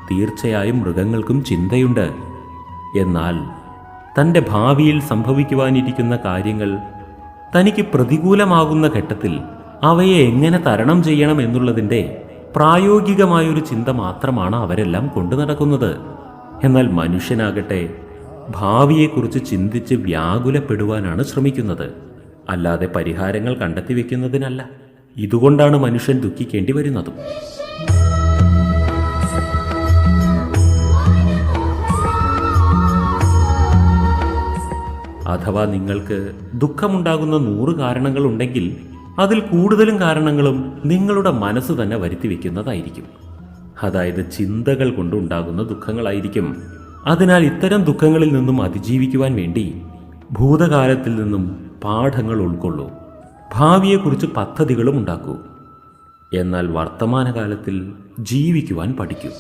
തീർച്ചയായും മൃഗങ്ങൾക്കും ചിന്തയുണ്ട്. എന്നാൽ തൻ്റെ ഭാവിയിൽ സംഭവിക്കുവാനിരിക്കുന്ന കാര്യങ്ങൾ തനിക്ക് പ്രതികൂലമാകുന്ന ഘട്ടത്തിൽ അവയെ എങ്ങനെ തരണം ചെയ്യണം എന്നുള്ളതിൻ്റെ പ്രായോഗികമായൊരു ചിന്ത മാത്രമാണ് അവരെല്ലാം കൊണ്ടു നടക്കുന്നത്. എന്നാൽ മനുഷ്യനാകട്ടെ ഭാവിയെക്കുറിച്ച് ചിന്തിച്ച് വ്യാകുലപ്പെടുവാനാണ് ശ്രമിക്കുന്നത്, അല്ലാതെ പരിഹാരങ്ങൾ കണ്ടെത്തി വെക്കുന്നതിനല്ല. ഇതുകൊണ്ടാണ് മനുഷ്യൻ ദുഃഖിക്കേണ്ടി വരുന്നതും. അഥവാ നിങ്ങൾക്ക് ദുഃഖമുണ്ടാകുന്ന 100 കാരണങ്ങളുണ്ടെങ്കിൽ അതിൽ കൂടുതലും കാരണങ്ങളും നിങ്ങളുടെ മനസ്സ് തന്നെ വരുത്തി വയ്ക്കുന്നതായിരിക്കും. അതായത് ചിന്തകൾ കൊണ്ടുണ്ടാകുന്ന ദുഃഖങ്ങളായിരിക്കും. അതിനാൽ ഇത്തരം ദുഃഖങ്ങളിൽ നിന്നും അതിജീവിക്കുവാൻ വേണ്ടി ഭൂതകാലത്തിൽ നിന്നും പാഠങ്ങൾ ഉൾക്കൊള്ളൂ, ഭാവിയെക്കുറിച്ച് പദ്ധതികളും ഉണ്ടാക്കൂ. എന്നാൽ വർത്തമാനകാലത്തിൽ ജീവിക്കുവാൻ പഠിക്കൂ.